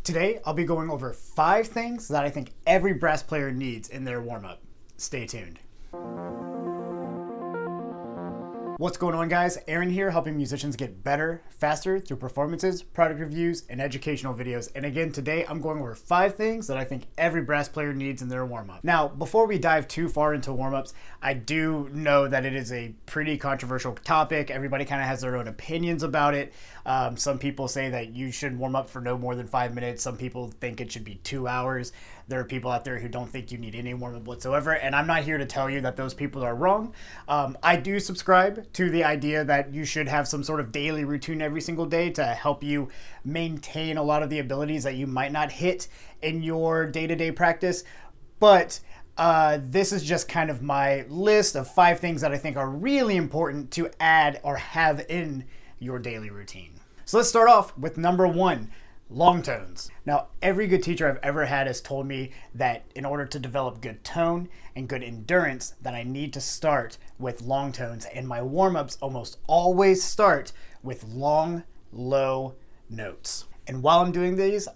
Today, I'll be going over 5 things that I think every brass player needs in their warm-up. Stay tuned. What's going on, guys? Aaron here, helping musicians get better, faster through performances, product reviews, and educational videos. And again, today I'm going over 5 things that I think every brass player needs in their warm-up. Now, before we dive too far into warm-ups, I do know that it is a pretty controversial topic. Everybody kind of has their own opinions about it. Some people say that you should warm up for no more than 5 minutes. Some people think it should be 2 hours. There are people out there who don't think you need any warm-up whatsoever, and I'm not here to tell you that those people are wrong. I do subscribe to the idea that you should have some sort of daily routine every single day to help you maintain a lot of the abilities that you might not hit in your day-to-day practice. But this is just kind of my list of 5 things that I think are really important to add or have in your daily routine. So let's start off with number 1. Long tones. Now, every good teacher I've ever had has told me that in order to develop good tone and good endurance, that I need to start with long tones, and my warm-ups almost always start with long, low notes. And while I'm doing these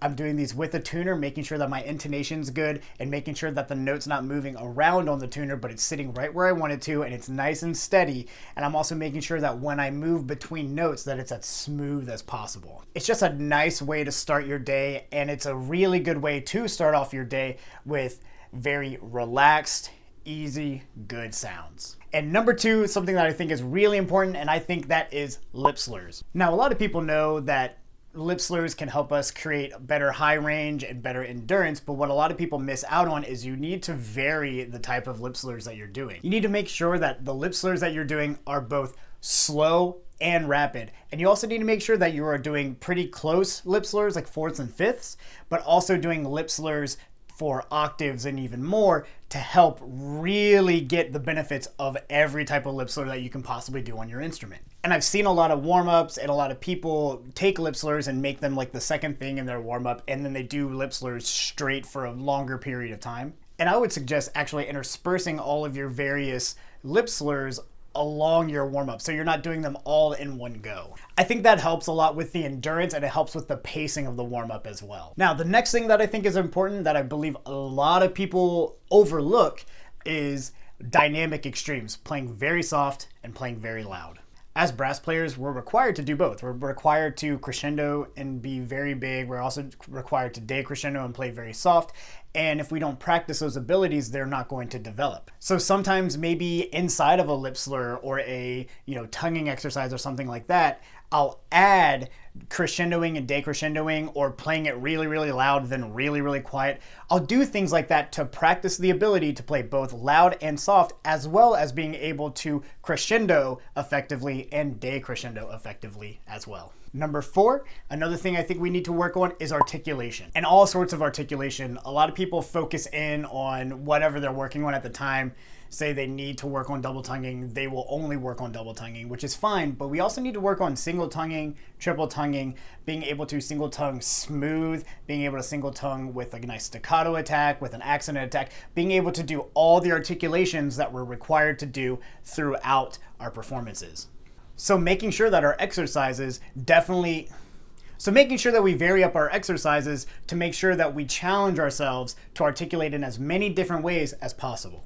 with a tuner, making sure that my intonation's good and making sure that the note's not moving around on the tuner, but it's sitting right where I want it to and it's nice and steady. And I'm also making sure that when I move between notes that it's as smooth as possible. It's just a nice way to start your day, and it's a really good way to start off your day with very relaxed, easy, good sounds. And number 2 is something that I think is really important, and I think that is lip slurs. Now, a lot of people know that lip slurs can help us create better high range and better endurance, but what a lot of people miss out on is you need to vary the type of lip slurs that you're doing. You need to make sure that the lip slurs that you're doing are both slow and rapid. And you also need to make sure that you are doing pretty close lip slurs like 4ths and 5ths, but also doing lip slurs for octaves and even more to help really get the benefits of every type of lip slur that you can possibly do on your instrument. And I've seen a lot of warm-ups and a lot of people take lip slurs and make them like the second thing in their warm-up, and then they do lip slurs straight for a longer period of time. And I would suggest actually interspersing all of your various lip slurs along your warm-up, so you're not doing them all in one go. I think that helps a lot with the endurance, and it helps with the pacing of the warm-up as well. Now, the next thing that I think is important that I believe a lot of people overlook is dynamic extremes, playing very soft and playing very loud. As brass players, we're required to do both. We're required to crescendo and be very big. We're also required to decrescendo and play very soft. And if we don't practice those abilities, they're not going to develop. So sometimes maybe inside of a lip slur or a tonguing exercise or something like that, I'll add crescendoing and decrescendoing, or playing it really, really loud, then really, really quiet. I'll do things like that to practice the ability to play both loud and soft, as well as being able to crescendo effectively and decrescendo effectively as well. Number 4, another thing I think we need to work on is articulation, and all sorts of articulation. A lot of people focus in on whatever they're working on at the time. Say they need to work on double tonguing, they will only work on double tonguing, which is fine, but we also need to work on single tonguing, triple tonguing, being able to single tongue smooth, being able to single tongue with a nice staccato attack, with an accented attack, being able to do all the articulations that we're required to do throughout our performances. So making sure that our exercises making sure that we vary up our exercises to make sure that we challenge ourselves to articulate in as many different ways as possible.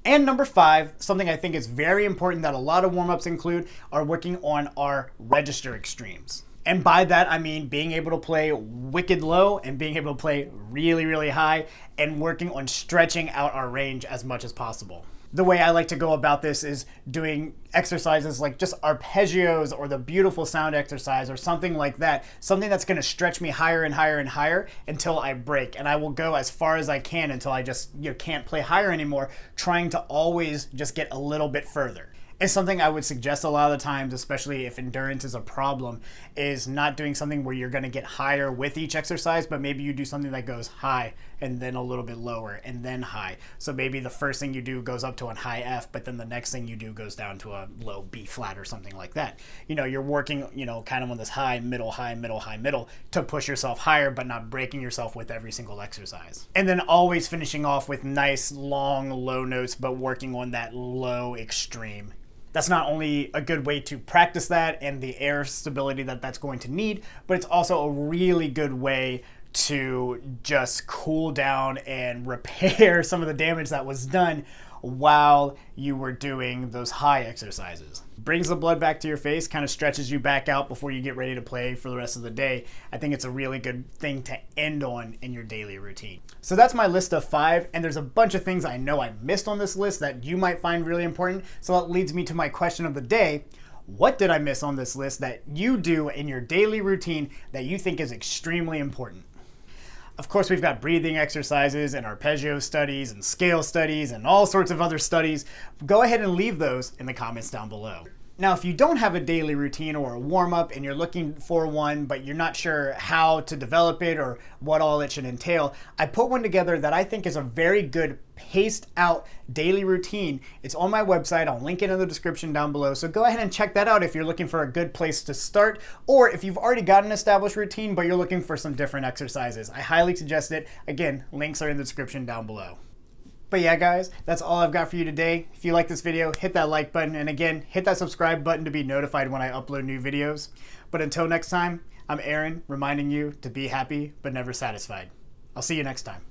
And number 5, something I think is very important that a lot of warm-ups include, are working on our register extremes. And by that, I mean being able to play wicked low and being able to play really, really high, and working on stretching out our range as much as possible. The way I like to go about this is doing exercises like just arpeggios or the beautiful sound exercise or something like that, something that's going to stretch me higher and higher and higher until I break. And I will go as far as I can until I just can't play higher anymore, trying to always just get a little bit further. And something I would suggest a lot of the times, especially if endurance is a problem, is not doing something where you're going to get higher with each exercise, but maybe you do something that goes high and then a little bit lower and then high. So maybe the first thing you do goes up to a high F, but then the next thing you do goes down to a low B flat or something like that. You're working, kind of on this high, middle, high, middle, high, middle to push yourself higher, but not breaking yourself with every single exercise. And then always finishing off with nice, long, low notes, but working on that low extreme. That's not only a good way to practice that and the air stability that that's going to need, but it's also a really good way to just cool down and repair some of the damage that was done while you were doing those high exercises. Brings the blood back to your face, kind of stretches you back out before you get ready to play for the rest of the day. I think it's a really good thing to end on in your daily routine. So that's my list of 5, and there's a bunch of things I know I missed on this list that you might find really important. So that leads me to my question of the day. What did I miss on this list that you do in your daily routine that you think is extremely important? Of course, we've got breathing exercises and arpeggio studies and scale studies and all sorts of other studies. Go ahead and leave those in the comments down below. Now, if you don't have a daily routine or a warm-up and you're looking for one, but you're not sure how to develop it or what all it should entail, I put one together that I think is a very good paced out daily routine. It's on my website. I'll link it in the description down below. So go ahead and check that out if you're looking for a good place to start, or if you've already got an established routine, but you're looking for some different exercises. I highly suggest it. Again, links are in the description down below. But yeah, guys, that's all I've got for you today. If you like this video, hit that like button, and again, hit that subscribe button to be notified when I upload new videos. But until next time, I'm Aaron, reminding you to be happy but never satisfied. I'll see you next time.